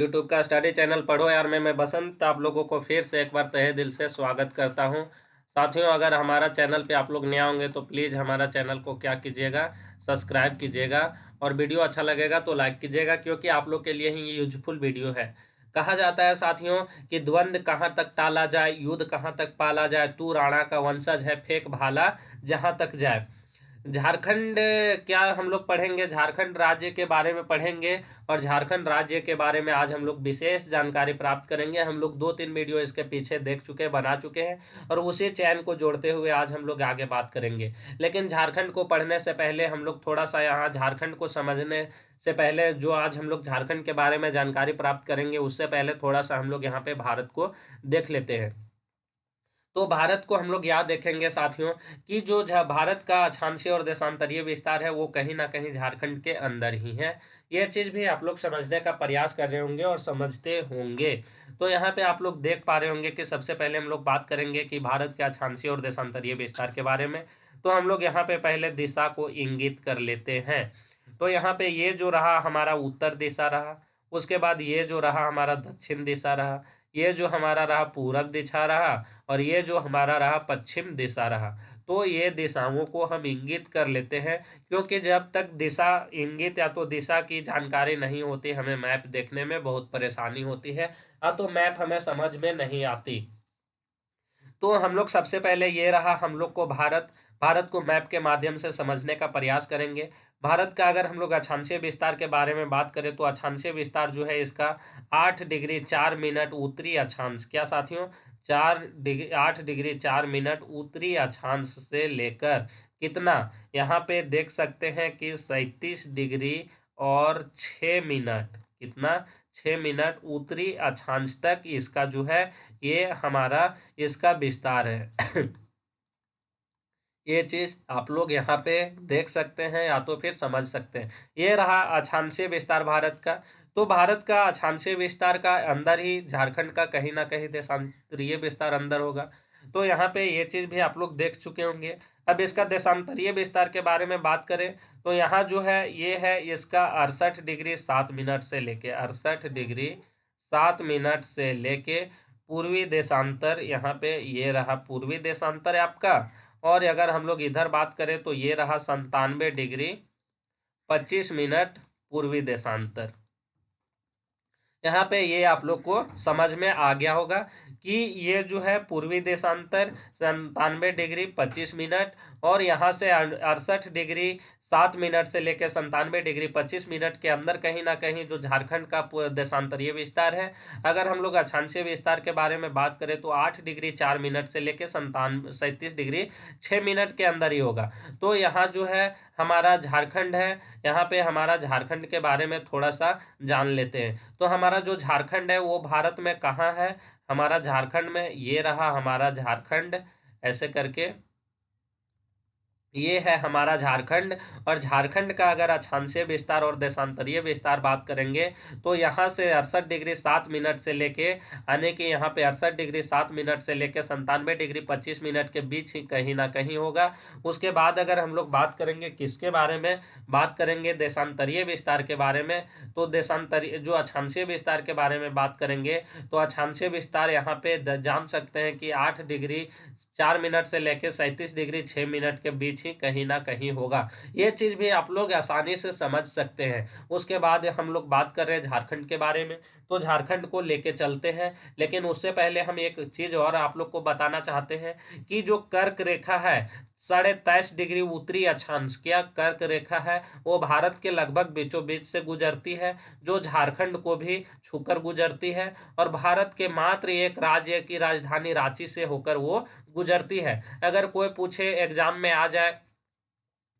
YouTube का study channel पढ़ो यार में मैं बसंत आप लोगों को फिर से एक बार तहे दिल से स्वागत करता हूं। साथियों, अगर हमारा चैनल पे आप लोग नए होंगे तो प्लीज़ हमारा चैनल को क्या कीजिएगा, सब्सक्राइब कीजिएगा। और वीडियो अच्छा लगेगा तो लाइक कीजिएगा, क्योंकि आप लोग के लिए ही ये यूजफुल वीडियो है। कहा जाता है साथियों कि द्वंद्व कहाँ तक टाला जाए, युद्ध कहाँ तक पाला जाए, तू राणा का वंशज है, फेंक भाला जहाँ तक जाए। झारखंड, क्या हम लोग पढ़ेंगे, झारखंड राज्य के बारे में पढ़ेंगे। और झारखंड राज्य के बारे में आज हम लोग विशेष जानकारी प्राप्त करेंगे। हम लोग 2-3 वीडियो इसके पीछे देख चुके हैं, बना चुके हैं, और उसी चैन को जोड़ते हुए आज हम लोग आगे बात करेंगे। लेकिन झारखंड को पढ़ने से पहले हम लोग थोड़ा सा यहाँ झारखंड को समझने से पहले, जो आज हम लोग झारखंड के बारे में जानकारी प्राप्त करेंगे, उससे पहले थोड़ा सा हम लोग यहाँ पे भारत को देख लेते हैं। तो भारत को हम लोग याद देखेंगे साथियों कि जो भारत का अक्षांशीय और देशांतरीय विस्तार है वो कहीं ना कहीं झारखंड के अंदर ही है। यह चीज भी आप लोग समझने का प्रयास कर रहे होंगे और समझते होंगे। तो यहाँ पे आप लोग देख पा रहे होंगे कि सबसे पहले हम लोग बात करेंगे कि भारत के अक्षांशीय और देशांतरीय विस्तार के बारे में। तो हम लोग यहाँ पे पहले दिशा को इंगित कर लेते हैं। तो यहाँ पे ये जो रहा हमारा उत्तर दिशा रहा, उसके बाद ये जो रहा हमारा दक्षिण दिशा रहा, ये जो हमारा रहा पूरब दिशा रहा, और ये जो हमारा रहा पश्चिम दिशा रहा। तो ये दिशाओं को हम इंगित कर लेते हैं, क्योंकि जब तक दिशा इंगित या तो दिशा की जानकारी नहीं होती, हमें मैप देखने में बहुत परेशानी होती है, या तो मैप हमें समझ में नहीं आती। तो हम लोग सबसे पहले ये रहा हम लोग को भारत, भारत को मैप के माध्यम से समझने का प्रयास करेंगे। भारत का अगर हम लोग अक्षांशीय विस्तार के बारे में बात करें तो अक्षांशीय विस्तार जो है इसका 8 डिग्री 4 मिनट उत्तरी अक्षांश, क्या साथियों, 8 डिग्री 4 मिनट उत्तरी अक्षांश से लेकर कितना, यहाँ पे देख सकते हैं कि 37 डिग्री और 6 मिनट, कितना, 6 मिनट उत्तरी अक्षांश तक इसका जो है ये हमारा इसका विस्तार है। ये चीज आप लोग यहाँ पे देख सकते हैं या तो फिर समझ सकते हैं। ये रहा अक्षांशीय विस्तार भारत का। तो भारत का अक्षांशीय विस्तार का अंदर ही झारखंड का कहीं ना कहीं देशांतरीय विस्तार अंदर होगा। तो यहाँ पे ये चीज भी आप लोग देख चुके होंगे। अब इसका देशांतरीय विस्तार के बारे में बात करें तो यहाँ जो है ये है इसका 68 डिग्री 7 मिनट से लेके 68 डिग्री 7 मिनट से लेके पूर्वी देशांतर, यहाँ पे ये रहा पूर्वी देशांतर है आपका। और अगर हम लोग इधर बात करें तो ये रहा 97 डिग्री 25 मिनट पूर्वी देशांतर। यहाँ पे ये आप लोग को समझ में आ गया होगा कि ये जो है पूर्वी देशांतर 97 डिग्री 25 मिनट, और यहाँ से 68 डिग्री 7 मिनट से लेकर 97 डिग्री 25 मिनट के अंदर कहीं ना कहीं जो झारखंड का देशांतरीय विस्तार है। अगर हम लोग अक्षांशीय विस्तार के बारे में बात करें तो 8 डिग्री 4 मिनट से लेकर 37 डिग्री 6 मिनट के अंदर ही होगा। तो यहाँ जो है हमारा झारखंड है, यहाँ पे हमारा झारखंड के बारे में थोड़ा सा जान लेते हैं। तो हमारा जो झारखंड है वो भारत में कहाँ है, हमारा झारखंड में ये रहा हमारा झारखंड, ऐसे करके ये है हमारा झारखंड। और झारखंड का अगर अक्षांशीय विस्तार और देशांतरीय विस्तार बात करेंगे तो यहाँ से 68 डिग्री 7 मिनट से लेके यानी कि यहाँ पे 68 डिग्री 7 मिनट से लेके 97 डिग्री 25 मिनट के बीच ही कहीं ना कहीं होगा। उसके बाद अगर हम लोग बात करेंगे किसके बारे में, बात करेंगे देशांतरीय विस्तार के बारे में। तो देशांतरीय जो अक्षांशीय विस्तार के बारे में बात करेंगे तो अक्षांशीय विस्तार यहाँ पे जान सकते हैं कि 8 डिग्री 4 मिनट से लेकर 37 डिग्री 6 मिनट के बीच ही कहीं ना कहीं होगा। ये चीज भी आप लोग आसानी से समझ सकते हैं। उसके बाद हम लोग बात कर रहे हैं झारखंड के बारे में, तो झारखंड को लेके चलते हैं। लेकिन उससे पहले हम एक चीज और आप लोग को बताना चाहते हैं कि जो कर्क रेखा है 23.5 डिग्री उत्तरी अक्षांश, क्या कर्क रेखा है, वो भारत के लगभग बीचों बीच से गुजरती है, जो झारखंड को भी छूकर गुजरती है, और भारत के मात्र एक राज्य की राजधानी रांची से होकर वो गुजरती है। अगर कोई पूछे एग्जाम में आ जाए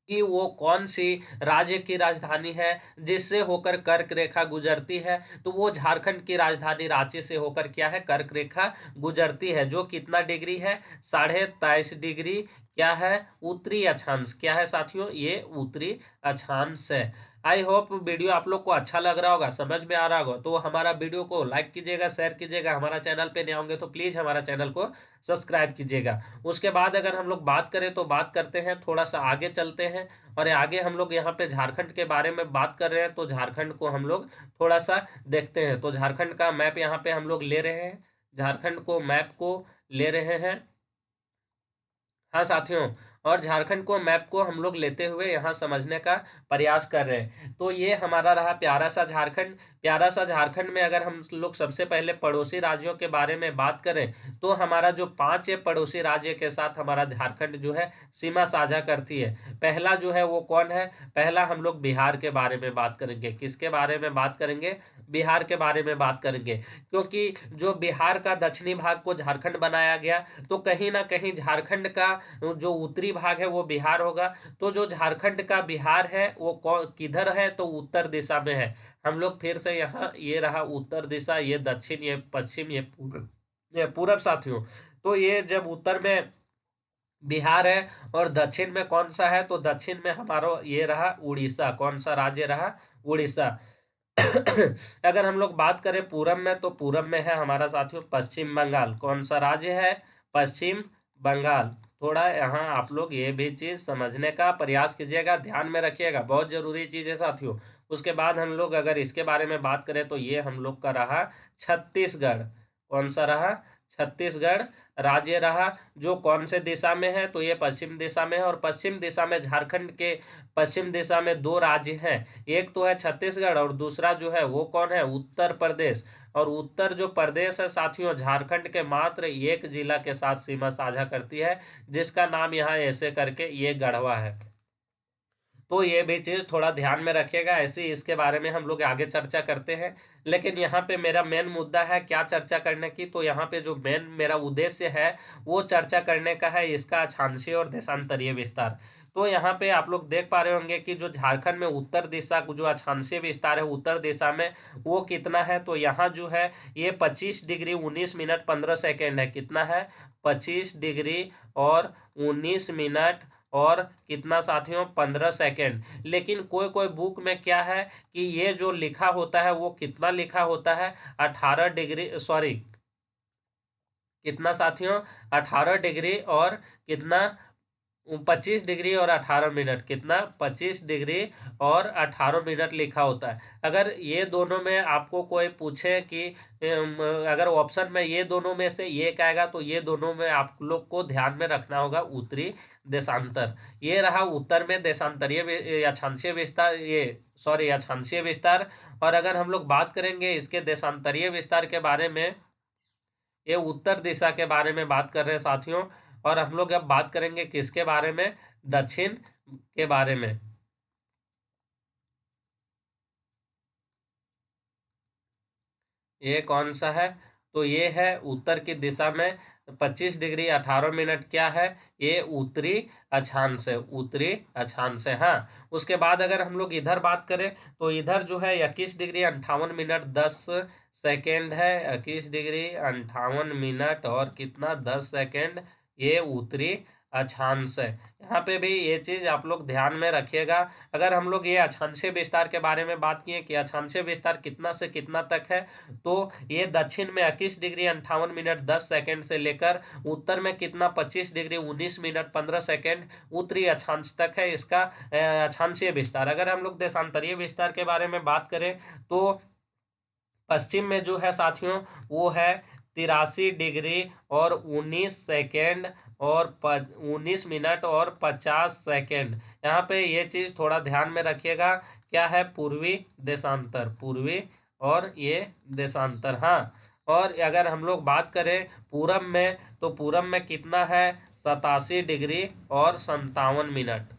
कि वो कौन सी राज्य की राजधानी है जिससे होकर कर्क रेखा गुजरती है, तो वो झारखंड की राजधानी रांची से होकर क्या है, कर्क रेखा गुजरती है, जो कितना डिग्री है, 23.5 डिग्री क्या है, उत्तरी अक्षांश, क्या है साथियों, ये उत्तरी अक्षांश है। आई होप वीडियो आप लोग को अच्छा लग रहा होगा, समझ में आ रहा होगा। तो हमारा वीडियो को लाइक कीजिएगा, शेयर कीजिएगा। हमारा चैनल पे नए होंगे तो प्लीज़ हमारा चैनल को सब्सक्राइब कीजिएगा। उसके बाद अगर हम लोग बात करें तो बात करते हैं, थोड़ा सा आगे चलते हैं। और आगे हम लोग यहाँ पे झारखंड के बारे में बात कर रहे हैं, तो झारखंड को हम लोग थोड़ा सा देखते हैं। तो झारखंड का मैप यहाँ पे हम लोग ले रहे हैं, झारखंड को मैप को ले रहे हैं। हाँ साथियों, और झारखंड को मैप को हम लोग लेते हुए यहाँ समझने का प्रयास कर रहे हैं। तो ये हमारा रहा प्यारा सा झारखंड। प्यारा सा झारखंड में अगर हम लोग सबसे पहले पड़ोसी राज्यों के बारे में बात करें, तो हमारा जो 5 पड़ोसी राज्य के साथ हमारा झारखंड जो है सीमा साझा करती है। पहला जो है वो कौन है? पहला हम लोग बिहार के बारे में बात करेंगे। किसके बारे में बात करेंगे? बिहार के बारे में बात करेंगे। क्योंकि जो बिहार का दक्षिणी भाग को झारखंड बनाया गया, तो कहीं ना कहीं झारखंड का जो उत्तरी भाग है वो बिहार होगा। तो जो झारखंड का बिहार है वो किधर है? तो उत्तर दिशा में है। हम लोग फिर से यहाँ, ये रहा उत्तर दिशा, ये दक्षिण, ये पश्चिम, ये पूर्व, ये पूरब साथियों। तो ये जब उत्तर में बिहार है और दक्षिण में कौन सा है? तो दक्षिण में हमारा ये रहा उड़ीसा। कौन सा राज्य रहा? उड़ीसा। अगर हम लोग बात करें पूरब में, तो पूरब में है हमारा साथियों पश्चिम बंगाल। कौन सा राज्य है? पश्चिम बंगाल। थोड़ा यहाँ आप लोग ये भी चीज़ समझने का प्रयास कीजिएगा, ध्यान में रखिएगा, बहुत ज़रूरी चीज़ है साथियों। उसके बाद हम लोग अगर इसके बारे में बात करें, तो ये हम लोग का रहा छत्तीसगढ़। कौन सा रहा? छत्तीसगढ़ राज्य रहा। जो कौन से दिशा में है? तो ये पश्चिम दिशा में है। और पश्चिम दिशा में झारखंड के पश्चिम दिशा में 2 राज्य हैं, एक तो है छत्तीसगढ़ और दूसरा जो है वो कौन है? उत्तर प्रदेश। और उत्तर जो प्रदेश है साथियों, झारखंड के मात्र एक जिला के साथ सीमा साझा करती है, जिसका नाम यहाँ ऐसे करके ये गढ़वा है। तो ये भी चीज़ थोड़ा ध्यान में रखिएगा। ऐसे ही इसके बारे में हम लोग आगे चर्चा करते हैं। लेकिन यहाँ पे मेरा मेन मुद्दा है क्या चर्चा करने की? तो यहाँ पे जो मेन मेरा उद्देश्य है वो चर्चा करने का है इसका अक्षांशीय और देशांतरीय विस्तार। तो यहाँ पे आप लोग देख पा रहे होंगे कि जो झारखंड में उत्तर दिशा जो अक्षांशीय विस्तार है उत्तर दिशा में, वो कितना है? तो यहाँ जो है ये 25 डिग्री 19 मिनट 15 सेकेंड है। कितना है? 25 डिग्री और 19 मिनट और कितना साथियों? 15 सेकेंड। लेकिन कोई कोई बुक में क्या है कि ये जो लिखा होता है वो कितना लिखा होता है? 18 डिग्री, सॉरी कितना साथियों? 18 डिग्री और कितना? 25 डिग्री और 18 मिनट। कितना? 25 डिग्री और 18 मिनट लिखा होता है। अगर ये दोनों में आपको कोई पूछे कि अगर ऑप्शन में ये दोनों में से एक आएगा, तो ये दोनों में आप लोग को ध्यान में रखना होगा उत्तरी देशांतर। ये रहा उत्तर में देशांतरीय अक्षांशीय विस्तार, ये सॉरी अक्षांशीय विस्तार। और अगर हम लोग बात करेंगे इसके देशांतरीय विस्तार के बारे में, ये उत्तर दिशा के बारे में बात कर रहे हैं साथियों। और हम लोग अब बात करेंगे किसके बारे में? दक्षिण के बारे में। ये कौन सा है? तो ये है उत्तर की दिशा में 25 डिग्री 18 मिनट। क्या है? ये उत्तरी अक्षांश है, उत्तरी अक्षांश है। हाँ, उसके बाद अगर हम लोग इधर बात करें, तो इधर जो है 21 डिग्री 58 मिनट 10 सेकेंड है। 21 डिग्री 58 मिनट और कितना? 10 सेकेंड। ये उत्तरी अक्षांश है। यहाँ पे भी ये चीज़ आप लोग ध्यान में रखिएगा। अगर हम लोग ये अक्षांशीय विस्तार के बारे में बात किए कि अक्षांशीय विस्तार कितना से कितना तक है, तो ये दक्षिण में 21 डिग्री 58 मिनट 10 सेकेंड से लेकर उत्तर में कितना? 25 डिग्री 19 मिनट 15 सेकेंड उत्तरी अक्षांश तक है इसका अक्षांशीय विस्तार। अगर हम लोग देशांतरीय विस्तार के बारे में बात करें, तो पश्चिम में जो है साथियों वो है 83 डिग्री और 19 सेकेंड और 19 मिनट और 50 सेकेंड। यहाँ पे ये चीज़ थोड़ा ध्यान में रखिएगा। क्या है? पूर्वी देशांतर, पूर्वी और ये देशांतर। हाँ, और अगर हम लोग बात करें पूरब में, तो पूरब में कितना है? 87 डिग्री और 57 मिनट।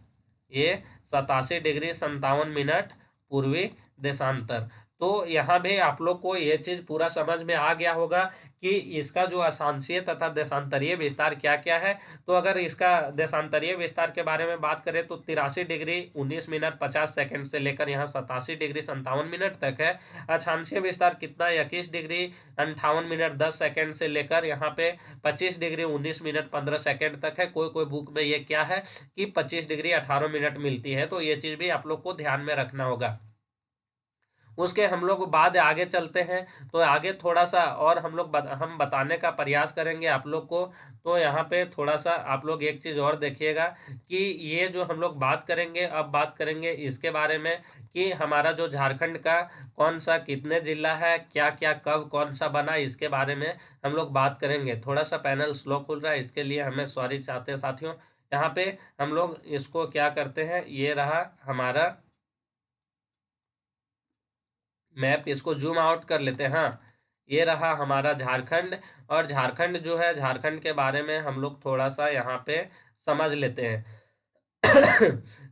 ये 87 डिग्री 57 मिनट पूर्वी देशांतर। तो यहाँ भी आप लोग को ये चीज पूरा समझ में आ गया होगा कि इसका जो अक्षांशीय तथा देशांतरीय विस्तार क्या क्या है। तो अगर इसका देशांतरीय विस्तार के बारे में बात करें तो 83 डिग्री 19 मिनट 50 सेकंड से लेकर यहाँ 87 डिग्री 57 मिनट तक है। अक्षांशीय विस्तार कितना 21 डिग्री 58 मिनट 10 सेकंड से लेकर यहाँ पे 25 डिग्री 19 मिनट 15 सेकंड तक है। कोई कोई बुक में ये क्या है कि 25 डिग्री 18 मिनट मिलती है। तो ये चीज भी आप लोग को ध्यान में रखना होगा। उसके हम लोग बाद आगे चलते हैं तो आगे थोड़ा सा और हम बताने का प्रयास करेंगे आप लोग को। तो यहाँ पे थोड़ा सा आप लोग एक चीज़ और देखिएगा कि ये जो हम लोग बात करेंगे, अब बात करेंगे इसके बारे में कि हमारा जो झारखंड का कौन सा कितने जिला है, क्या क्या कब कौन सा बना, इसके बारे में हम लोग बात करेंगे। थोड़ा सा पैनल स्लो खुल रहा है, इसके लिए हमें सॉरी चाहते हैं साथियों। यहाँ पे हम लोग इसको क्या करते हैं, ये रहा हमारा मैप, इसको जूम आउट कर लेते हैं। हाँ, ये रहा हमारा झारखंड। और झारखंड जो है, झारखंड के बारे में हम लोग थोड़ा सा यहाँ पे समझ लेते हैं।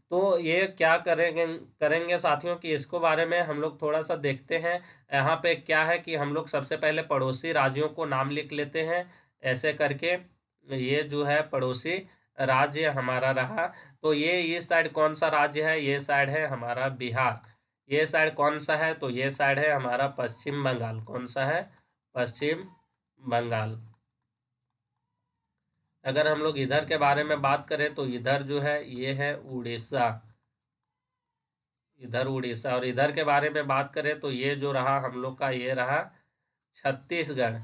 तो ये क्या करेंगे करेंगे साथियों कि इसको बारे में हम लोग थोड़ा सा देखते हैं। यहाँ पे क्या है कि हम लोग सबसे पहले पड़ोसी राज्यों को नाम लिख लेते हैं ऐसे करके। ये जो है पड़ोसी राज्य हमारा रहा। तो ये इस साइड कौन सा राज्य है, ये साइड है हमारा बिहार। ये साइड कौन सा है, तो ये साइड है हमारा पश्चिम बंगाल। कौन सा है, पश्चिम बंगाल। अगर हम लोग इधर के बारे में बात करें तो इधर जो है ये है उड़ीसा, इधर उड़ीसा। और इधर के बारे में बात करें तो ये जो रहा हम लोग का, ये रहा छत्तीसगढ़।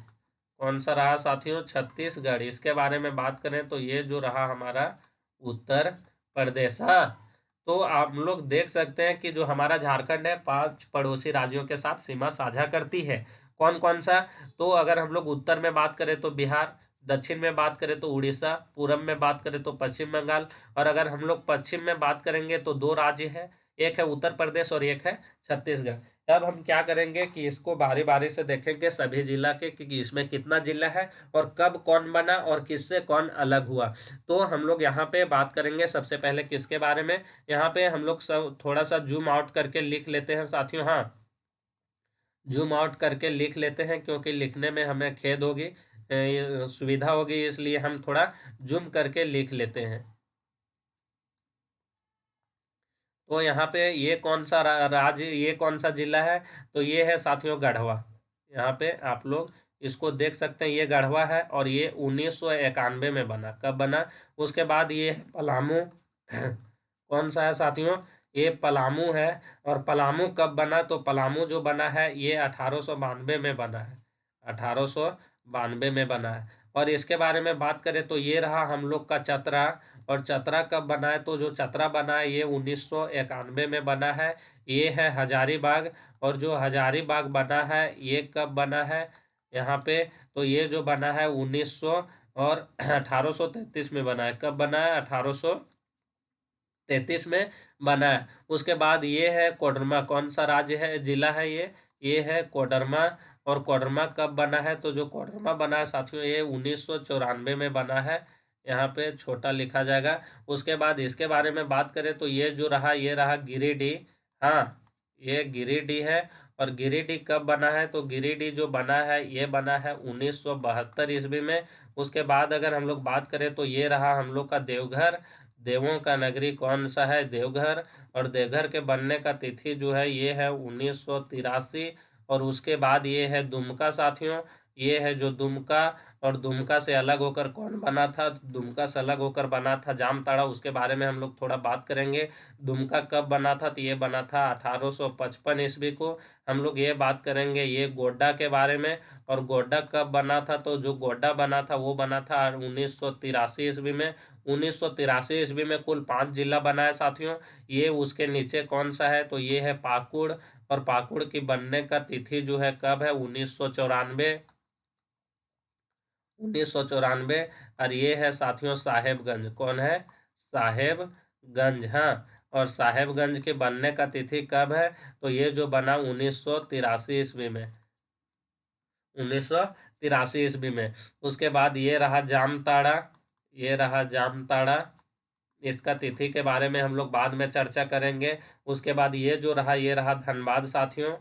कौन सा रहा साथियों, छत्तीसगढ़। इसके बारे में बात करें तो ये जो रहा हमारा उत्तर प्रदेश। हाँ, तो आप लोग देख सकते हैं कि जो हमारा झारखंड है 5 पड़ोसी राज्यों के साथ सीमा साझा करती है। कौन कौन सा, तो अगर हम लोग उत्तर में बात करें तो बिहार, दक्षिण में बात करें तो उड़ीसा, पूरब में बात करें तो पश्चिम बंगाल। और अगर हम लोग पश्चिम में बात करेंगे तो 2 राज्य है, एक है उत्तर प्रदेश और एक है छत्तीसगढ़। अब हम क्या करेंगे कि इसको बारी बारी से देखेंगे सभी जिला के कि इसमें कितना जिला है और कब कौन बना और किससे कौन अलग हुआ। तो हम लोग यहाँ पे बात करेंगे सबसे पहले किसके बारे में। यहाँ पे हम लोग सब थोड़ा सा जूम आउट करके लिख लेते हैं साथियों। हाँ, जूम आउट करके लिख लेते हैं क्योंकि लिखने में हमें खेद होगी, सुविधा होगी, इसलिए हम थोड़ा जूम करके लिख लेते हैं। तो यहाँ पे ये कौन सा राज्य, ये कौन सा जिला है, तो ये है साथियों गढ़वा। यहाँ पे आप लोग इसको देख सकते हैं, ये गढ़वा है और ये 1991 में बना। कब बना, उसके बाद ये है पलामू। कौन सा है साथियों, ये पलामू है। और पलामू कब बना, तो पलामू जो बना है ये 1892 में बना है, 1892 में बना है। और इसके बारे में बात करें तो ये रहा हम लोग का चतरा। और चतरा कब बना है, तो जो चतरा बना है ये 1991 में बना है, ये है हजारीबाग। और जो हजारीबाग बना है ये कब बना है यहाँ पे, तो ये जो बना है 1900 और 1833 में बना है। कब बना है, 1833 में बना है। उसके बाद ये है कोडरमा। कौन सा राज्य है, जिला है ये है कोडरमा। और कोडरमा कब बना है, तो जो कोडरमा बना है साथियों ये 1994 में बना है। यहाँ पे छोटा लिखा जाएगा। उसके बाद इसके बारे में बात करें तो ये जो रहा, ये रहा गिरिडीह। हाँ, ये गिरिडीह है। और गिरिडीह कब बना है, तो गिरिडीह जो बना है ये बना है 1972 ईस्वी में। उसके बाद अगर हम लोग बात करें तो ये रहा हम लोग का देवघर। देवों का नगरी कौन सा है, देवघर। और देवघर के बनने का तिथि जो है ये है 1983। और उसके बाद ये है दुमका साथियों, ये है जो दुमका। और दुमका से अलग होकर कौन बना था, दुमका से अलग होकर बना था जामताड़ा। उसके बारे में हम लोग थोड़ा बात करेंगे। दुमका कब बना था, तो ये बना था 1855 ईस्वी को। हम लोग ये बात करेंगे ये गोड्डा के बारे में। और गोड्डा कब बना था, तो जो गोड्डा बना था वो बना था 1983 ईस्वी में। 1983 ईस्वी में कुल 5 जिला बना है साथियों। ये उसके नीचे कौन सा है, तो ये है पाकुड़। और पाकुड़ की बनने का तिथि जो है कब है, 1994, 1994। और ये है साथियों साहेबगंज। कौन है, साहेबगंज। हाँ, और साहेबगंज के बनने का तिथि कब है, तो ये जो बना 1983 ईस्वी में, 1983 ईस्वी में। उसके बाद ये रहा जामताड़ा, ये रहा जामताड़ा। इसका तिथि के बारे में हम लोग बाद में चर्चा करेंगे। उसके बाद ये जो रहा, ये रहा धनबाद साथियों।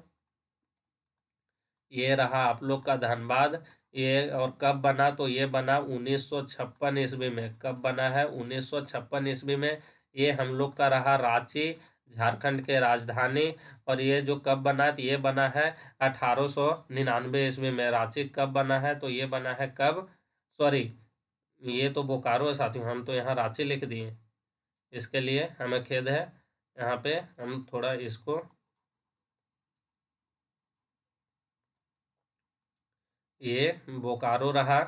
ये रहा आप लोग का धनबाद। ये और कब बना, तो ये बना 1956 ईस्वी में। कब बना है? 1956 ईस्वी में। ये हम लोग का रहा रांची, झारखंड के राजधानी। और ये जो कब बना है, तो ये बना है 1899 ईस्वी में। रांची कब बना है, तो ये बना है कब, सॉरी, ये तो बोकारो है साथियों, हम तो यहाँ रांची लिख दिए, इसके लिए हमें खेद है। यहाँ पे हम थोड़ा इसको, ये बोकारो रहा,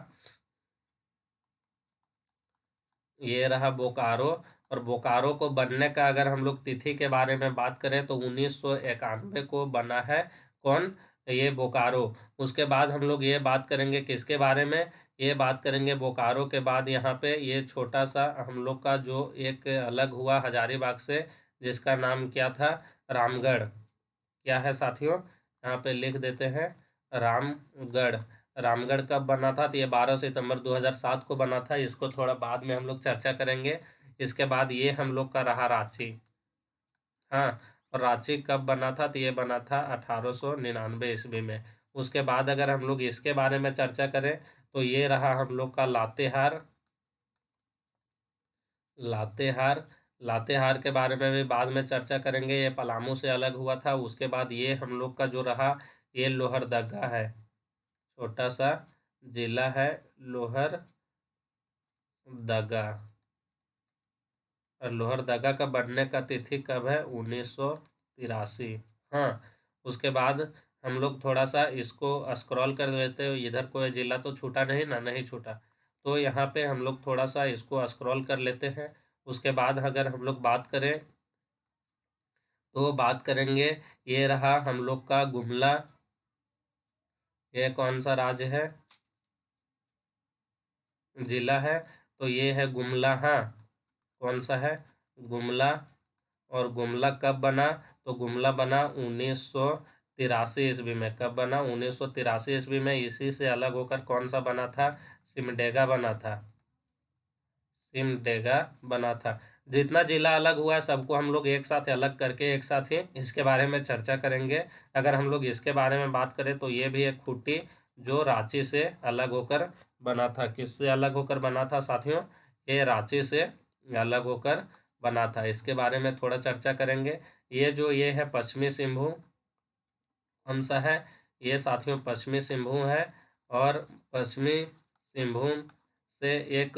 ये रहा बोकारो। और बोकारो को बनने का अगर हम लोग तिथि के बारे में बात करें तो 1991 को बना है। कौन? ये बोकारो। उसके बाद हम लोग ये बात करेंगे किसके बारे में, ये बात करेंगे बोकारो के बाद यहाँ पे ये छोटा सा हम लोग का जो एक अलग हुआ हजारीबाग से, जिसका नाम क्या था? रामगढ़। क्या है साथियों? यहाँ पे लिख देते हैं रामगढ़। रामगढ़ कब बना था, तो ये 12 सितंबर 2007 को बना था। इसको थोड़ा बाद में हम लोग चर्चा करेंगे। इसके बाद ये हम लोग का रहा रांची। हाँ, और रांची कब बना था, तो ये बना था 1899 ईस्वी में। उसके बाद अगर हम लोग इसके बारे में चर्चा करें तो ये रहा हम लोग का लातेहार। लातेहार, लातेहार के बारे में भी बाद में चर्चा करेंगे। ये पलामू से अलग हुआ था। उसके बाद ये हम लोग का जो रहा, ये लोहरदगा है, छोटा सा जिला है लोहरदगा। और लोहरदगा का बनने का तिथि कब है? 1983। हाँ, उसके बाद हम लोग थोड़ा सा इसको स्क्रॉल कर लेते हो, इधर कोई जिला तो छूटा नहीं ना? नहीं छूटा। तो यहाँ पे हम लोग थोड़ा सा इसको स्क्रॉल कर लेते हैं। उसके बाद अगर हम लोग बात करें तो बात करेंगे, ये रहा हम लोग का गुमला। ये कौन सा राज्य है, जिला है? तो ये है गुमला। हाँ, कौन सा है? गुमला। और गुमला कब बना, तो गुमला बना 1983 ईस्वी में। कब बना? 1983 ईस्वी में। इसी से अलग होकर कौन सा बना था? सिमडेगा बना था। सिमडेगा बना था। जितना जिला अलग हुआ है सबको हम लोग एक साथ अलग करके एक साथ ही इसके बारे में चर्चा करेंगे। अगर हम लोग इसके बारे में बात करें तो ये भी एक खूंटी जो रांची से अलग होकर बना था। किससे अलग होकर बना था साथियों? ये रांची से अलग होकर बना था। इसके बारे में थोड़ा चर्चा करेंगे। ये जो ये है पश्चिमी सिंहभूम, कौन सा है? ये साथियों पश्चिमी सिंहभूम है। और पश्चिमी सिंहभूम से एक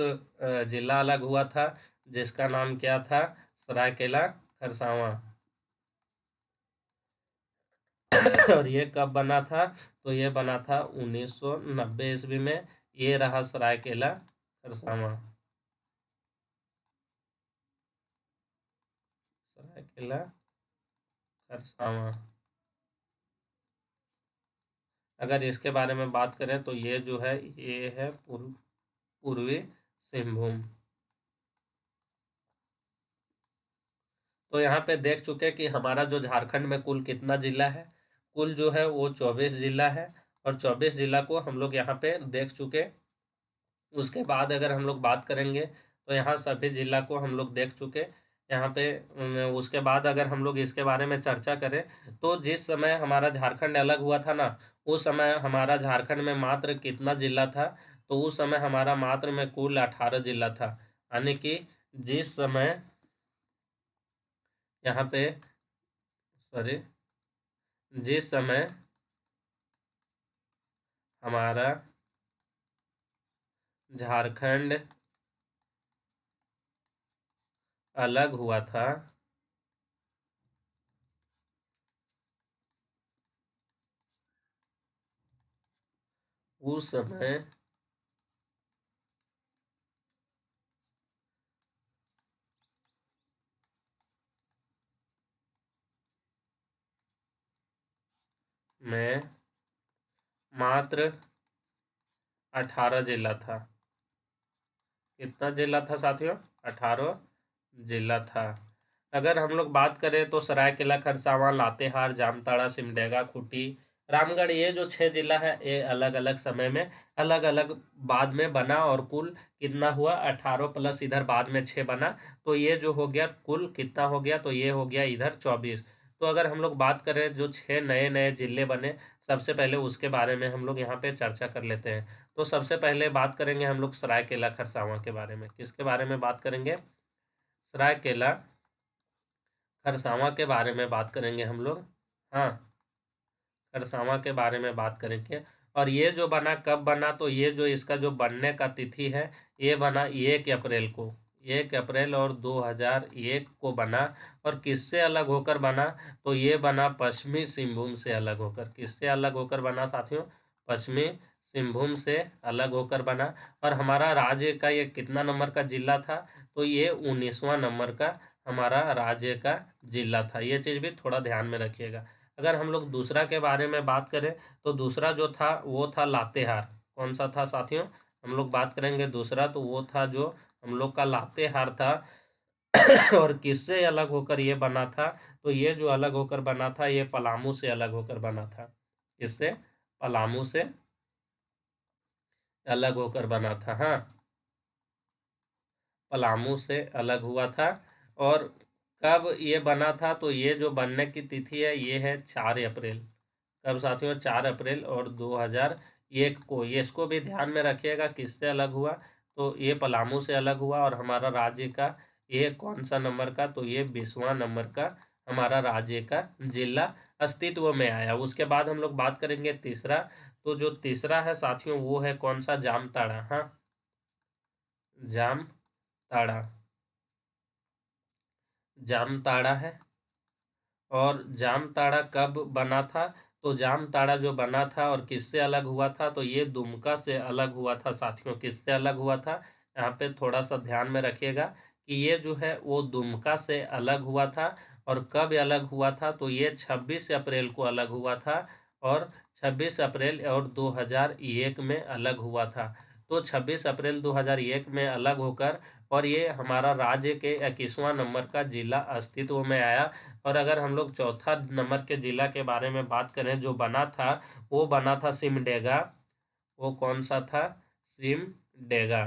जिला अलग हुआ था, जिसका नाम क्या था? सरायकेला खरसावां। और ये कब बना था, तो ये बना था 1990 ईस्वी में। ये रहा सरायकेला खरसावां। सरायकेला खरसावां। अगर इसके बारे में बात करें तो ये जो है ये है पूर्वी सिंहभूम। तो यहाँ पे देख चुके कि हमारा जो झारखंड में कुल कितना जिला है। कुल जो है वो 24 जिला है। और 24 जिला को हम लोग यहाँ पे देख चुके। उसके बाद अगर हम लोग बात करेंगे तो यहाँ सभी जिला को हम लोग देख चुके। यहाँ पे उसके बाद अगर हम लोग इसके बारे में चर्चा करें तो जिस समय हमारा झारखंड अलग हुआ था ना, उस समय हमारा झारखंड में मात्र कितना जिला था, तो उस समय हमारा मात्र में कुल 18 जिला था। यानी कि जिस समय यहाँ पे, सॉरी, जिस समय हमारा झारखंड अलग हुआ था, उस समय में मात्र 18 जिला था। कितना जिला था साथियों? 18 जिला था। अगर हम लोग बात करें तो सरायकेला खरसावां, लातेहार, जामताड़ा, सिमडेगा, खूंटी, रामगढ़, ये जो 6 जिला है ये अलग अलग समय में अलग अलग बाद में बना। और कुल कितना हुआ? 18 प्लस इधर बाद में 6 बना। तो ये जो हो गया कुल कितना हो गया, तो ये हो गया इधर 24। तो अगर हम लोग बात करें जो 6 नए नए जिले बने, सबसे पहले उसके बारे में हम लोग यहाँ पे चर्चा कर लेते हैं। तो सबसे पहले बात करेंगे हम लोग सरायकेला खरसावां के बारे में। किसके बारे में बात करेंगे? सरायकेला खरसावां के बारे में बात करेंगे हम लोग। हाँ, खरसावां के बारे में बात करेंगे। और ये जो बना कब बना, तो ये जो इसका जो बनने का तिथि है, ये बना 1 अप्रैल को, 1 अप्रैल और 2001 को बना। और किससे अलग होकर बना, तो ये बना पश्चिमी सिंहभूम से अलग होकर। किससे अलग होकर बना साथियों? पश्चिमी सिंहभूम से अलग होकर बना। और हमारा राज्य का ये कितना नंबर का जिला था, तो ये 19वां नंबर का हमारा राज्य का जिला था। ये चीज़ भी थोड़ा ध्यान में रखिएगा। अगर हम लोग दूसरा के बारे में बात करें, तो दूसरा जो था वो था लातेहार। कौन सा था साथियों? हम लोग बात करेंगे दूसरा, तो वो था जो हम लोग का लातेहार था। और किससे अलग होकर ये बना था, तो ये जो अलग होकर बना था, ये पलामू से अलग होकर बना था। किससे? पलामू से अलग होकर बना था। हाँ, पलामू से अलग हुआ था। और कब ये बना था, तो ये जो बनने की तिथि है ये है 4 अप्रैल। कब साथियों? 4 अप्रैल और 2001 को। ये इसको भी ध्यान में रखिएगा, किससे अलग हुआ, तो ये पलामू से अलग हुआ। और हमारा राज्य का ये कौन सा नंबर का, तो ये 20वां नंबर का हमारा राज्य का जिला अस्तित्व में आया। उसके बाद हम लोग बात करेंगे तीसरा। तो जो तीसरा है साथियों वो है कौन सा? जामताड़ा। हाँ, जामताड़ा, जामताड़ा है। और जामताड़ा कब बना था, तो जामताड़ा जो बना था और किससे अलग हुआ था, तो ये दुमका से अलग हुआ था साथियों। किससे अलग हुआ था, यहाँ पे थोड़ा सा ध्यान में रखिएगा कि ये जो है वो दुमका से अलग हुआ था। और कब अलग हुआ था, तो ये 26 अप्रैल को अलग हुआ था। और 26 अप्रैल और 2001 में अलग हुआ था। तो 26 अप्रैल 2001 में अलग होकर और ये हमारा राज्य के 21वां नंबर का जिला अस्तित्व में आया। और अगर हम लोग चौथा नंबर के जिला के बारे में बात करें जो बना था, वो बना था सिमडेगा। वो कौन सा था? सिमडेगा।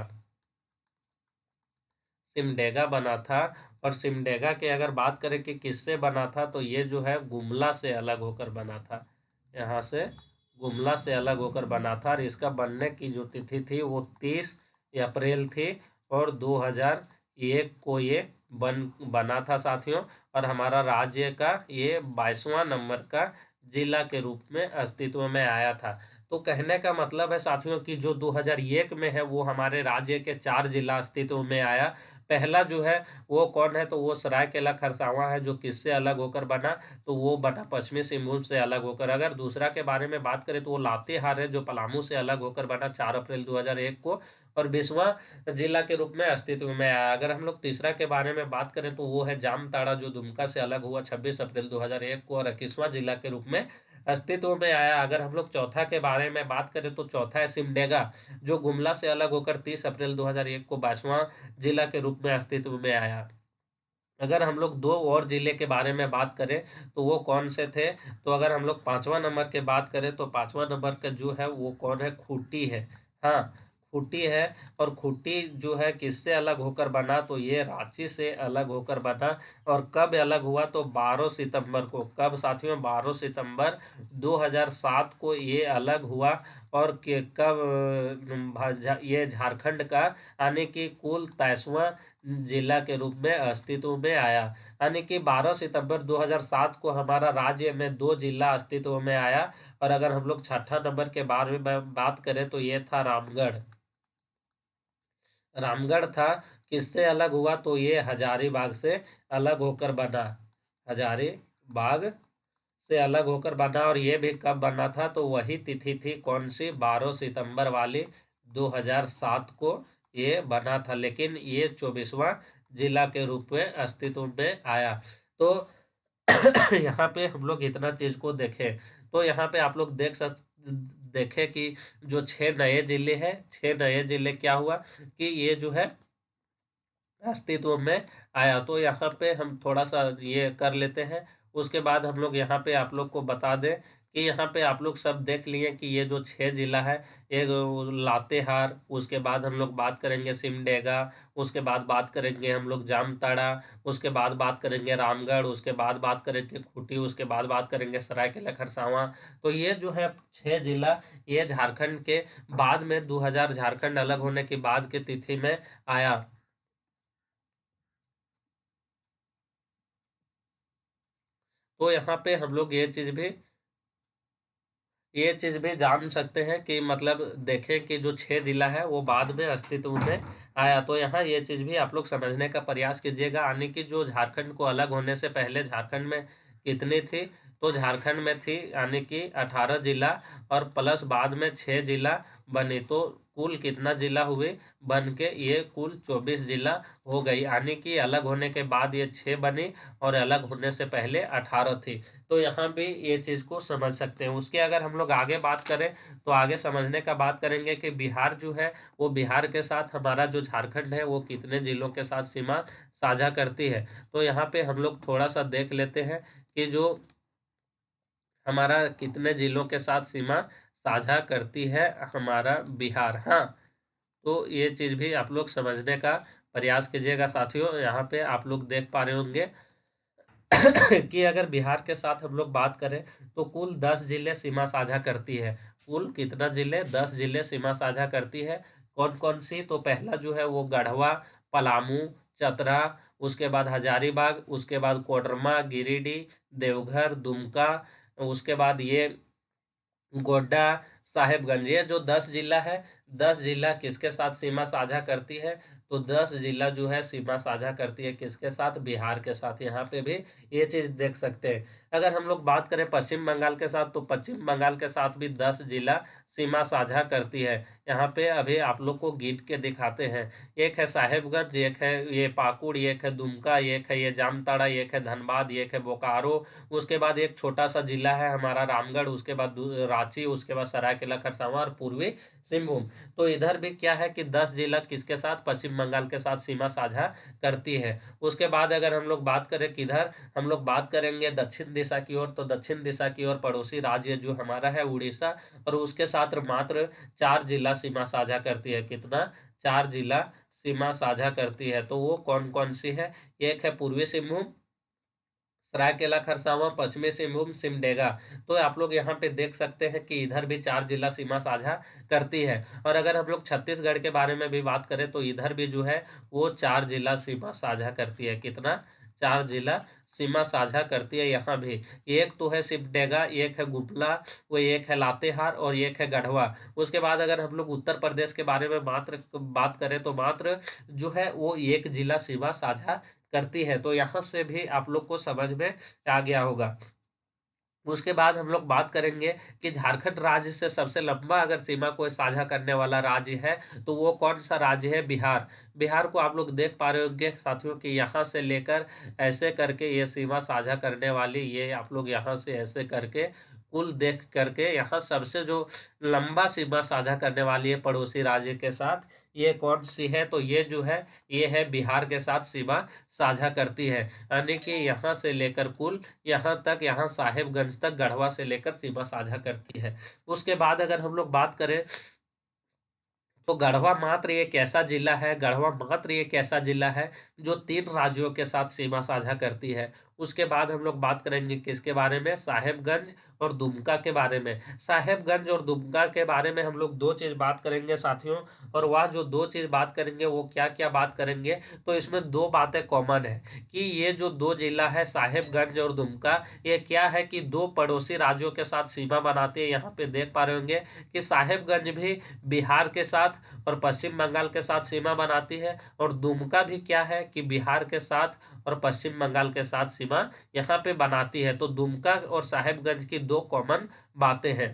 सिमडेगा बना था। और सिमडेगा के अगर बात करें कि किससे बना था, तो ये जो है गुमला से अलग होकर बना था। यहाँ से गुमला से अलग होकर बना था। और इसका बनने की जो तिथि थी वो 30 अप्रैल थी। और 2001 को ये बना था साथियों। और हमारा राज्य का ये 22वां नंबर का जिला के रूप में अस्तित्व में आया था। तो कहने का मतलब है साथियों कि जो 2001 में है वो हमारे राज्य के 4 जिला अस्तित्व में आया। पहला जो है वो कौन है, तो वो सरायकेला खरसावां है, जो किससे अलग होकर बना, तो वो बना पश्चिमी सिंहभूम से अलग होकर। अगर दूसरा के बारे में बात करें तो वो लातेहार है, जो पलामू से अलग होकर बना 4 अप्रैल 2001 को और 20वां जिला के रूप में अस्तित्व में आया। अगर हम लोग तीसरा के बारे में बात करें तो वो है जामताड़ा, जो दुमका से अलग हुआ 26 अप्रैल 2001 को और 21वां जिला के रूप में अस्तित्व में आया। अगर हम लोग चौथा के बारे में बात करें तो चौथा है सिमडेगा, जो गुमला से अलग होकर 30 अप्रैल 2001 को 22वां जिला के रूप में अस्तित्व में आया। अगर हम लोग दो और जिले के बारे में बात करें तो वो कौन से थे, तो अगर हम लोग 5वां नंबर की बात करें तो 5वां नंबर का जो है वो कौन है? खूंटी है। हाँ, खूंटी है। और खूंटी जो है किससे अलग होकर बना, तो ये रांची से अलग होकर बना। और कब अलग हुआ, तो 12 सितंबर को। कब साथियों? 12 सितंबर 2007 को ये अलग हुआ। और कब ये झारखंड का यानी कि कुल 23वां जिला के रूप में अस्तित्व में आया। यानी कि 12 सितंबर 2007 को हमारा राज्य में 2 जिला अस्तित्व में आया। और अगर हम लोग छठा नंबर के बारे में बात करें तो ये था रामगढ़। रामगढ़ था, किससे अलग हुआ, तो ये हजारीबाग से अलग होकर बना। हजारीबाग से अलग होकर बना। और ये भी कब बना था, तो वही तिथि थी कौन सी? 12 सितंबर वाली 2007 को ये बना था। लेकिन ये 24वां जिला के रूप में अस्तित्व में आया। तो यहाँ पे हम लोग इतना चीज को देखें, तो यहाँ पे आप लोग देखें कि जो 6 नए जिले हैं, 6 नए जिले क्या हुआ कि ये जो है अस्तित्व में आया। तो यहाँ पे हम थोड़ा सा ये कर लेते हैं। उसके बाद हम लोग यहाँ पे आप लोग को बता दें कि यहाँ पे आप लोग सब देख लिए कि ये जो 6 जिला है, एक लातेहार, उसके बाद हम लोग बात करेंगे सिमडेगा, उसके बाद बात करेंगे हम लोग जामताड़ा, उसके बाद बात करेंगे रामगढ़, उसके बाद बात करेंगे खूंटी, उसके बाद बात करेंगे सरायकेला खरसावां। तो ये जो है 6 जिला, ये झारखंड के बाद में 2000 झारखंड अलग होने की बाद की तिथि में आया। तो यहाँ पे हम लोग ये चीज भी जान सकते हैं कि मतलब देखें कि जो 6 जिला है वो बाद में अस्तित्व में आया। तो यहाँ ये चीज भी आप लोग समझने का प्रयास कीजिएगा, यानी कि जो झारखंड को अलग होने से पहले झारखंड में कितनी थी, तो झारखंड में थी यानी कि 18 जिला, और प्लस बाद में 6 जिला बनी, तो कुल कितना जिला हुए बन के, ये कुल 24 जिला हो गई, यानी कि अलग होने के बाद ये 6 बनी और अलग होने से पहले 18 थी। तो यहाँ भी ये चीज़ को समझ सकते हैं। उसके अगर हम लोग आगे बात करें तो आगे समझने का बात करेंगे कि बिहार जो है, वो बिहार के साथ हमारा जो झारखंड है वो कितने जिलों के साथ सीमा साझा करती है। तो यहाँ पे हम लोग थोड़ा सा देख लेते हैं कि जो हमारा कितने जिलों के साथ सीमा साझा करती है हमारा बिहार। हाँ, तो ये चीज़ भी आप लोग समझने का प्रयास कीजिएगा साथियों। यहाँ पे आप लोग देख पा रहे होंगे कि अगर बिहार के साथ हम लोग बात करें तो कुल 10 जिले सीमा साझा करती है। कुल कितना जिले? 10 जिले सीमा साझा करती है। कौन कौन सी? तो पहला जो है वो गढ़वा, पलामू, चतरा, उसके बाद हजारीबाग, उसके बाद कोडरमा, गिरिडीह, देवघर, दुमका, उसके बाद ये गोड्डा, साहेबगंज। ये जो 10 जिला है, 10 जिला किसके साथ सीमा साझा करती है? तो 10 जिला जो है सीमा साझा करती है किसके साथ? बिहार के साथ। यहाँ पे भी ये चीज़ देख सकते हैं। अगर हम लोग बात करें पश्चिम बंगाल के साथ, तो पश्चिम बंगाल के साथ भी 10 जिला सीमा साझा करती है। यहाँ पे अभी आप लोग को गिन के दिखाते हैं। एक है साहेबगंज, एक है ये पाकुड़, एक है दुमका, एक है ये जामताड़ा, एक है धनबाद, एक है बोकारो, उसके बाद एक छोटा सा जिला है हमारा रामगढ़, उसके बाद रांची, उसके बाद सरायकेला खरसावां और पूर्वी सिंहभूम। तो इधर भी क्या है कि 10 जिला किसके साथ? पश्चिम बंगाल के साथ सीमा साझा करती है। उसके बाद अगर हम लोग बात करें किधर, हम लोग बात करेंगे दक्षिण दिशा की ओर। तो दक्षिण दिशा की ओर पड़ोसी राज्य जो हमारा है उड़ीसा, और उसके साथ मात्र 4 जिला सीमा साझा करती है। कितना? 4 जिला सीमा साझा करती है। तो वो कौन कौन सी है? एक है पूर्वी सिंहभूम, सरायकेला खरसावां, पश्चिमी सिंहभूम, सिमडेगा। तो आप लोग यहाँ पे देख सकते हैं कि इधर भी 4 जिला सीमा साझा करती है। और अगर हम लोग छत्तीसगढ़ के बारे में भी बात करें तो इधर भी जो है वो 4 जिला सीमा साझा करती है। कितना? 4 जिला सीमा साझा करती है यहाँ भी। एक तो है सिमडेगा, एक है गुमला, वो एक है लातेहार और एक है गढ़वा। उसके बाद अगर हम लोग उत्तर प्रदेश के बारे में मात्र बात करें तो मात्र जो है वो एक जिला सीमा साझा करती है। तो यहाँ से भी आप लोग को समझ में आ गया होगा। उसके बाद हम लोग बात करेंगे कि झारखंड राज्य से सबसे लंबा अगर सीमा को साझा करने वाला राज्य है तो वो कौन सा राज्य है? बिहार। बिहार को आप लोग देख पा रहे होंगे साथियों कि यहाँ से लेकर ऐसे करके ये सीमा साझा करने वाली, ये आप लोग यहाँ से ऐसे करके कुल देख करके यहाँ सबसे जो लंबा सीमा साझा करने वाली है पड़ोसी राज्य के साथ, ये कौन सी है? तो ये जो है ये है बिहार के साथ सीमा साझा करती है। यानी कि यहाँ से लेकर कुल यहाँ तक, यहाँ साहेबगंज तक गढ़वा से लेकर सीमा साझा करती है। उसके बाद अगर हम लोग बात करें तो गढ़वा मात्र एक ऐसा जिला है, गढ़वा मात्र एक ऐसा जिला है जो 3 राज्यों के साथ सीमा साझा करती है। उसके बाद हम लोग बात करेंगे किसके बारे में? साहेबगंज और दुमका के बारे में। साहेबगंज और दुमका के बारे में हम लोग 2 चीज़ बात करेंगे साथियों, और वह जो 2 चीज़ बात करेंगे वो क्या क्या बात करेंगे? तो इसमें 2 बातें कॉमन है कि ये जो 2 जिला है साहेबगंज और दुमका, ये क्या है कि 2 पड़ोसी राज्यों के साथ सीमा बनाती है। यहाँ पे देख पा रहे होंगे कि साहेबगंज भी बिहार के साथ और पश्चिम बंगाल के साथ सीमा बनाती है, और दुमका भी क्या है कि बिहार के साथ और पश्चिम बंगाल के साथ सीमा यहाँ पे बनाती है। तो दुमका और साहेबगंज की 2 कॉमन बातें हैं।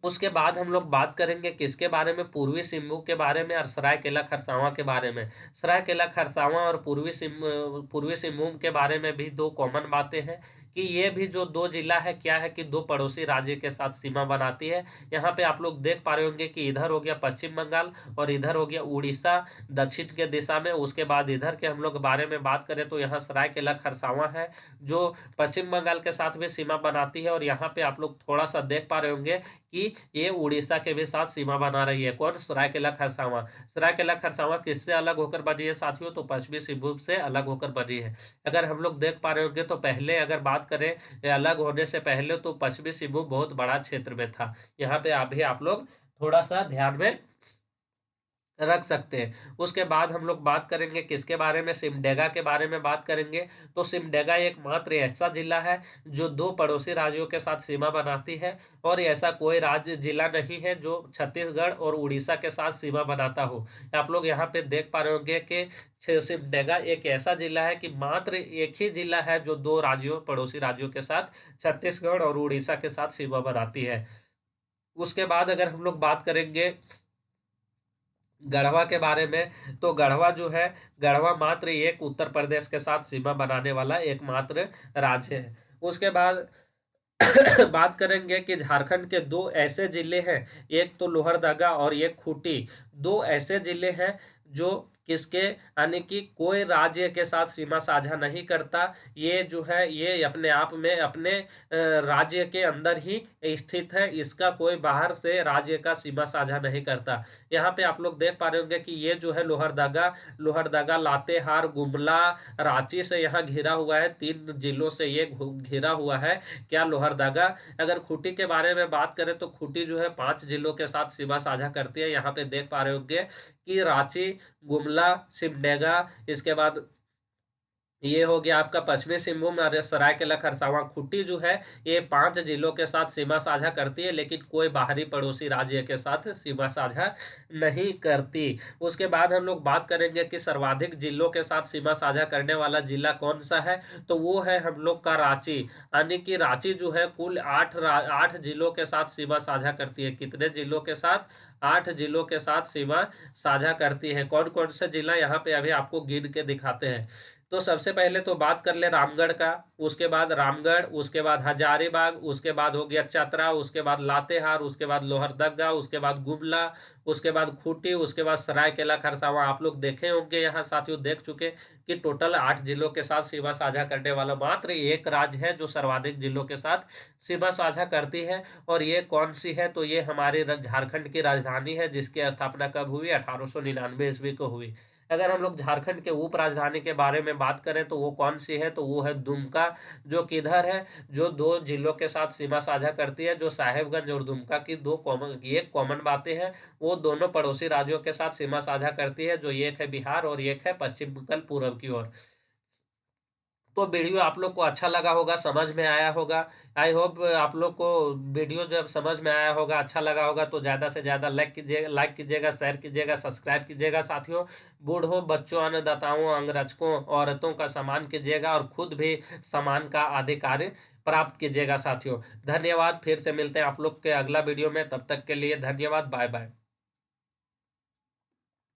उसके बाद हम लोग बात करेंगे किसके बारे में? पूर्वी सिंहभूम के बारे में और सरायकेला खरसावां के बारे में। सरायकेला खरसावां और पूर्वी सिंहभूम के बारे में भी 2 कॉमन बातें हैं कि ये भी जो दो जिला है क्या है कि दो पड़ोसी राज्य के साथ सीमा बनाती है। यहाँ पे आप लोग देख पा रहे होंगे कि इधर हो गया पश्चिम बंगाल और इधर हो गया उड़ीसा दक्षिण के दिशा में। उसके बाद इधर के हम लोग बारे में बात करें तो यहाँ सरायकेला खरसावां है जो पश्चिम बंगाल के साथ भी सीमा बनाती है। और यहाँ पे आप लोग थोड़ा सा देख पा रहे होंगे कि ये उड़ीसा के भी साथ सीमा बना रही है। कौन? सरायकेला खरसावां। सरायकेला खरसावां किससे अलग होकर बनी है साथियों? तो पश्चिमी सिंहभूम से अलग होकर बनी है। अगर हम लोग देख पा रहे होंगे तो पहले अगर बात करें अलग होने से पहले तो पश्चिमी सिंहभूम बहुत बड़ा क्षेत्र में था। यहाँ पे आप भी आप लोग थोड़ा सा ध्यान में रख सकते हैं। उसके बाद हम लोग बात करेंगे किसके बारे में? सिमडेगा के बारे में बात करेंगे। तो सिमडेगा एकमात्र ऐसा जिला है जो दो पड़ोसी राज्यों के साथ सीमा बनाती है और ऐसा कोई राज्य जिला नहीं है जो छत्तीसगढ़ और उड़ीसा के साथ सीमा बनाता हो। आप लोग यहाँ पे देख पा रहे होंगे कि सिमडेगा एक ऐसा जिला है कि मात्र एक ही जिला है जो दो राज्यों पड़ोसी राज्यों के साथ छत्तीसगढ़ और उड़ीसा के साथ सीमा बनाती है। उसके बाद अगर हम लोग बात करेंगे गढ़वा के बारे में तो गढ़वा जो है, गढ़वा मात्र एक उत्तर प्रदेश के साथ सीमा बनाने वाला एकमात्र राज्य है। उसके बाद बात करेंगे कि झारखंड के दो ऐसे जिले हैं, एक तो लोहरदगा और एक खूंटी। दो ऐसे जिले हैं जो किसके यानी कि कोई राज्य के साथ सीमा साझा नहीं करता। ये जो है ये अपने आप में अपने राज्य के अंदर ही स्थित है। इसका कोई बाहर से राज्य का सीमा साझा नहीं करता। यहाँ पे आप लोग देख पा रहे होंगे कि ये जो है लोहरदगा, लोहरदगा लातेहार गुमला रांची से यहाँ घिरा हुआ है। तीन जिलों से ये घिरा हुआ है क्या? लोहरदगा। अगर खूंटी के बारे में बात करें तो खूंटी जो है 5 जिलों के साथ सीमा साझा करती है। यहाँ पे देख पा रहे होंगे कि रांची, गुमला, सिमडेगा, इसके बाद ये हो गया आपका पश्चिमी सिंहभूम और सरायकेला खरसावां। खूंटी जो है ये 5 जिलों के साथ सीमा साझा करती है लेकिन कोई बाहरी पड़ोसी राज्य के साथ सीमा साझा नहीं करती। उसके बाद हम लोग बात करेंगे कि सर्वाधिक जिलों के साथ सीमा साझा करने वाला जिला कौन सा है? तो वो है हम लोग का रांची। यानी कि रांची जो है कुल 8 जिलों के साथ सीमा साझा करती है। कितने जिलों के साथ? 8 जिलों के साथ सीमा साझा करती है। कौन कौन से जिला यहाँ पे अभी आपको गिन के दिखाते हैं। तो सबसे पहले तो बात कर ले रामगढ़ का, उसके बाद रामगढ़, उसके बाद हजारीबाग, उसके बाद हो गया चतरा, उसके बाद लातेहार, उसके बाद लोहरदगा, उसके बाद गुमला, उसके बाद खूंटी, उसके बाद सरायकेला खरसावां। आप लोग देखे होंगे यहाँ साथियों, देख चुके कि टोटल 8 जिलों के साथ सीमा साझा करने वाला मात्र एक राज्य है जो सर्वाधिक जिलों के साथ सीमा साझा करती है। और ये कौन सी है? तो ये हमारे झारखंड की राजधानी है जिसकी स्थापना कब हुई? 1899 ईस्वी को हुई। अगर हम लोग झारखंड के उप राजधानी के बारे में बात करें तो वो कौन सी है? तो वो है दुमका। जो किधर है? जो दो जिलों के साथ सीमा साझा करती है, जो साहेबगंज और दुमका की दो कॉमन एक कॉमन बातें हैं। वो दोनों पड़ोसी राज्यों के साथ सीमा साझा करती है, जो एक है बिहार और एक है पश्चिम बंगाल पूर्व की ओर। तो वीडियो आप लोग को अच्छा लगा होगा, समझ में आया होगा। आई होप आप लोग को वीडियो जब समझ में आया होगा, अच्छा लगा होगा तो ज़्यादा से ज़्यादा लाइक कीजिएगा, शेयर कीजिएगा, सब्सक्राइब कीजिएगा साथियों। बूढ़ों, बच्चों, अन्नदाताओं, अंगरक्षकों, औरतों का सम्मान कीजिएगा और खुद भी सम्मान का अधिकार प्राप्त कीजिएगा साथियों। धन्यवाद। फिर से मिलते हैं आप लोग के अगला वीडियो में, तब तक के लिए धन्यवाद। Bye bye.